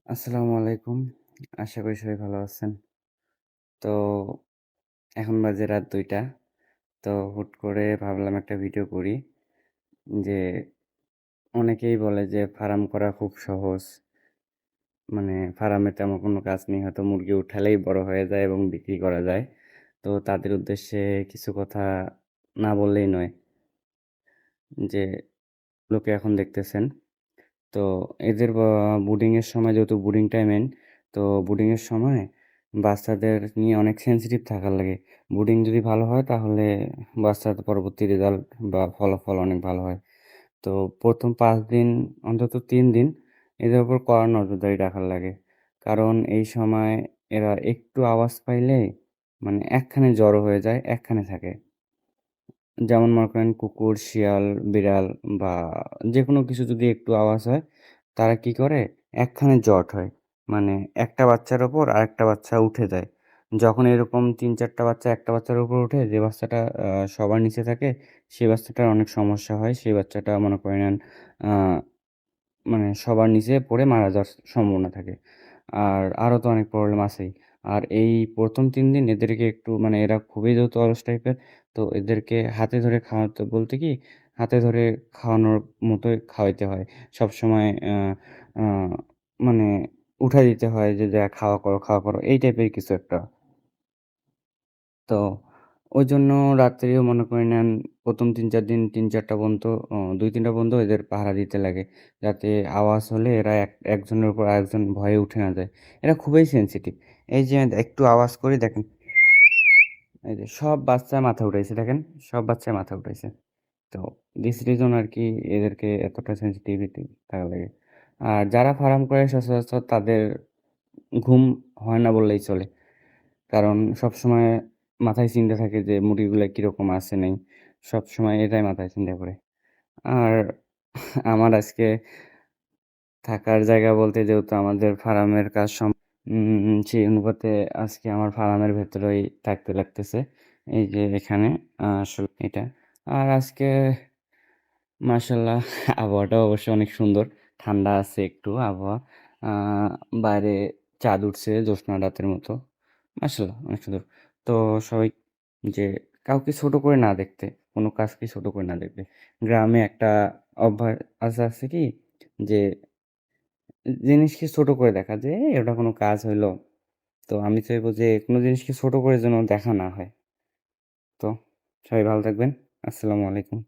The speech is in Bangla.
আসসালামু আলাইকুম। আশা করি সবাই ভালো আছেন। তো এখন বাজে রাত ২টা। তো হুট করে ভাবলাম একটা ভিডিও করি। যে অনেকেই বলে যে ফার্ম করা খুব সহজ। মানে ফার্মে তেমন কোনো কাজ নেই। হয়তো মুরগি উঠালেই বড় হয়ে যায় এবং বিক্রি করা যায়। তো তাদের উদ্দেশ্যে কিছু কথা না বললেই নয়। যে লোকে এখন দেখতেছেন। তো এদের ব্রুডিংয়ের সময় যেহেতু ব্রুডিং টাইম তো ব্রুডিংয়ের সময় বাচ্চাদের নিয়ে অনেক সেনসিটিভ থাকার লাগে। ব্রুডিং যদি ভালো হয় তাহলে বাচ্চার পরবর্তী রেজাল্ট বা ফলাফল অনেক ভালো হয়। তো ১ম ৫ দিন অন্তত ৩ দিন এদের উপর কড়া নজরদারি রাখার লাগে। কারণ এই সময় এরা একটু আওয়াজ পাইলেই মানে একখানে জড়ো হয়ে যায়, একখানে থাকে। যেমন মনে করেন কুকুর, শিয়াল, বিড়াল বা যেকোনো কিছু যদি একটু আওয়াজ হয়, তারা কি করে? একখানে জট হয়। মানে একটা বাচ্চার ওপর আরেকটা বাচ্চা উঠে যায়। যখন এরকম ৩-৪ টা বাচ্চা একটা বাচ্চার উপর উঠে, যে বাচ্চাটা সবার নিচে থাকে, সেই বাচ্চাটার অনেক সমস্যা হয়। সেই বাচ্চাটা মনে করে নেন আ মানে সবার নিচে পড়ে মারা যাওয়ার সম্ভাবনা থাকে। আর আরো তো অনেক প্রবলেম আছেই। আর এই ১ম ৩ দিন এদেরকে একটু মানে এরা খুবই যেহেতু অলস টাইপের, তো এদেরকে হাতে ধরে খাওয়াতে বলতে কি, হাতে ধরে খাওয়ানোর মতোই খাওয়াইতে হয়। সবসময় আ মানে উঠায় দিতে হয় যে, "যা খাওয়া করো, খাওয়া করো।" এই টাইপের কিছু একটা। তো ওইজন্য রাত্রেও মনে করে নেন ১ম ৩-৪ দিন ৩-৪ টা পর্যন্ত ২-৩ টা পর্যন্ত এদের পাহারা দিতে লাগে। যাতে আওয়াজ হলে এরা একজনের উপর আরেকজন ভয়ে উঠে না যায়। এরা খুবই সেনসিটিভ। এই যে একটু আওয়াজ করি দেখেন, এই যে সব বাচ্চা মাথা উঠাইছে দেখেন, সব বাচ্চাই মাথা উঠাইছে। তো দিস রিজন আরকি এদেরকে এতটা সেনসিটিভিটি থাকা লাগে। আর যারা ফার্ম করে সচরাচর তাদের ঘুম হয় না বললেই চলে। কারণ সবসময় মাথায় চিন্তা থাকে যে মুরগিগুলা কিরকম আছে নেই। সবসময় এটাই মাথায় চিন্তা করে। আর আমার আজকে থাকার জায়গা বলতে যেহেতু আমাদের ফার্মের কাজ সেই অনুপাতে আজকে আমার ফার্মের ভেতরেই থাকতে লাগতেছে। এই যে এখানে আসলে এটা। আর আজকে মাশাআল্লাহ আবহাওয়াটাও অবশ্য অনেক সুন্দর। ঠান্ডা আছে একটু আবহাওয়া। আ বাইরে চাঁদ উঠছে জ্যোৎস্না রাতের মতো। মাশাআল্লাহ অনেক সুন্দর। তো সবাই যে কাউকে ছোট করে না দেখতে, কোনো কাজকে ছোট করে না দেখতে। গ্রামে একটা অভ্যাস আছে কি যে জিনিসকে ছোট করে দেখা যে, ওটা কোনো কাজ হইলো। তো আমি চাইবো যে কোনো জিনিসকে ছোট করে যেন দেখা না হয়। তো সবাই ভালো থাকবেন। আসসালামু আলাইকুম।